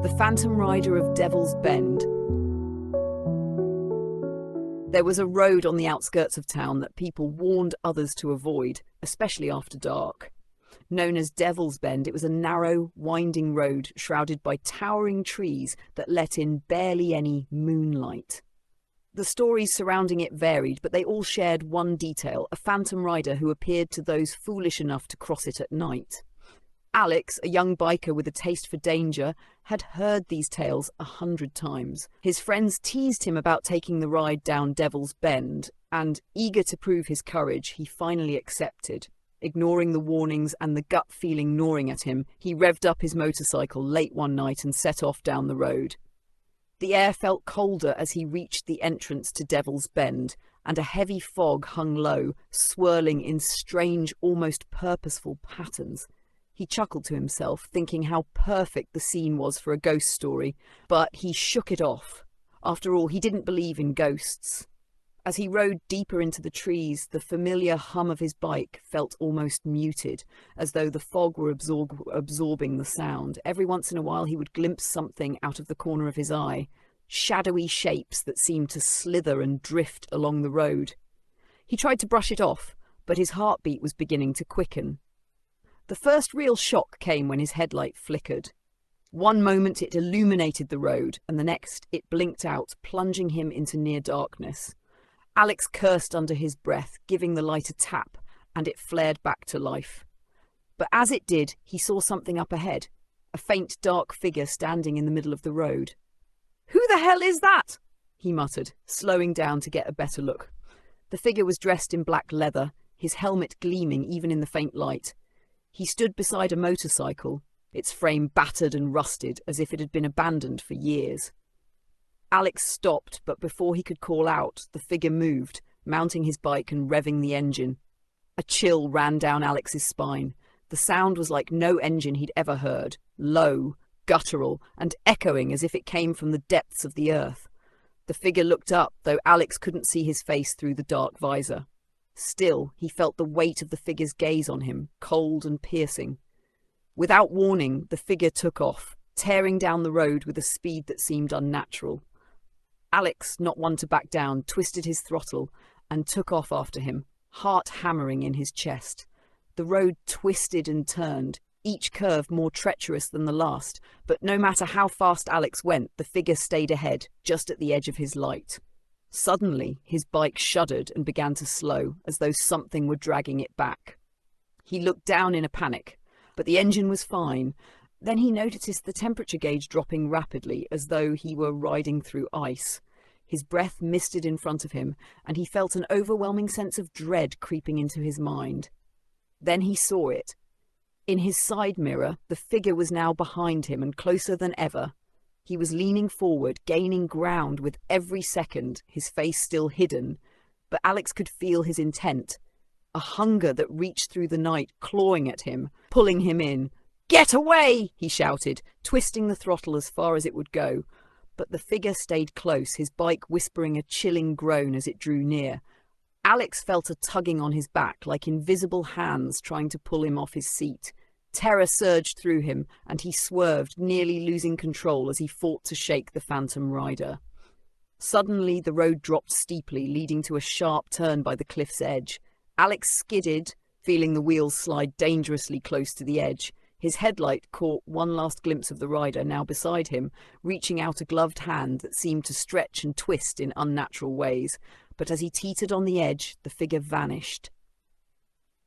The Phantom Rider of Devil's Bend. There was a road on the outskirts of town that people warned others to avoid, especially after dark. Known as Devil's Bend, it was a narrow, winding road shrouded by towering trees that let in barely any moonlight. The stories surrounding it varied, but they all shared one detail: a phantom rider who appeared to those foolish enough to cross it at night. Alex, a young biker with a taste for danger, had heard these tales 100 times. His friends teased him about taking the ride down Devil's Bend, and, eager to prove his courage, he finally accepted. Ignoring the warnings and the gut feeling gnawing at him, he revved up his motorcycle late one night and set off down the road. The air felt colder as he reached the entrance to Devil's Bend, and a heavy fog hung low, swirling in strange, almost purposeful patterns. He chuckled to himself, thinking how perfect the scene was for a ghost story, but he shook it off. After all, he didn't believe in ghosts. As he rode deeper into the trees, the familiar hum of his bike felt almost muted, as though the fog were absorbing the sound. Every once in a while he would glimpse something out of the corner of his eye, shadowy shapes that seemed to slither and drift along the road. He tried to brush it off, but his heartbeat was beginning to quicken. The first real shock came when his headlight flickered. One moment it illuminated the road, and the next it blinked out, plunging him into near darkness. Alex cursed under his breath, giving the light a tap, and it flared back to life. But as it did, he saw something up ahead, a faint dark figure standing in the middle of the road. "Who the hell is that?" he muttered, slowing down to get a better look. The figure was dressed in black leather, his helmet gleaming even in the faint light. He stood beside a motorcycle, its frame battered and rusted as if it had been abandoned for years. Alex stopped, but before he could call out, the figure moved, mounting his bike and revving the engine. A chill ran down Alex's spine. The sound was like no engine he'd ever heard, low, guttural, and echoing as if it came from the depths of the earth. The figure looked up, though Alex couldn't see his face through the dark visor. Still, he felt the weight of the figure's gaze on him, cold and piercing. Without warning, the figure took off, tearing down the road with a speed that seemed unnatural. Alex, not one to back down, twisted his throttle and took off after him, heart hammering in his chest. The road twisted and turned, each curve more treacherous than the last, but no matter how fast Alex went, the figure stayed ahead, just at the edge of his light. Suddenly, his bike shuddered and began to slow, as though something were dragging it back. He looked down in a panic, but the engine was fine. Then he noticed the temperature gauge dropping rapidly, as though he were riding through ice. His breath misted in front of him, and he felt an overwhelming sense of dread creeping into his mind. Then he saw it. In his side mirror, the figure was now behind him and closer than ever. He was leaning forward, gaining ground with every second, his face still hidden, but Alex could feel his intent, a hunger that reached through the night, clawing at him, pulling him in. "Get away!" he shouted, twisting the throttle as far as it would go. But the figure stayed close, his bike whispering a chilling groan as it drew near. Alex felt a tugging on his back, like invisible hands trying to pull him off his seat. Terror surged through him, and he swerved, nearly losing control as he fought to shake the phantom rider. Suddenly, the road dropped steeply, leading to a sharp turn by the cliff's edge. Alex skidded, feeling the wheels slide dangerously close to the edge. His headlight caught one last glimpse of the rider, now beside him, reaching out a gloved hand that seemed to stretch and twist in unnatural ways. But as he teetered on the edge, the figure vanished.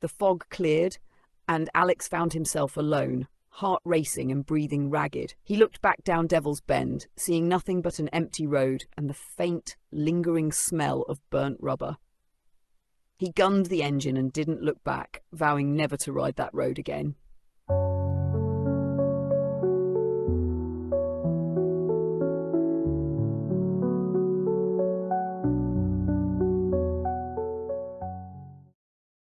The fog cleared, and Alex found himself alone, heart racing and breathing ragged. He looked back down Devil's Bend, seeing nothing but an empty road and the faint, lingering smell of burnt rubber. He gunned the engine and didn't look back, vowing never to ride that road again.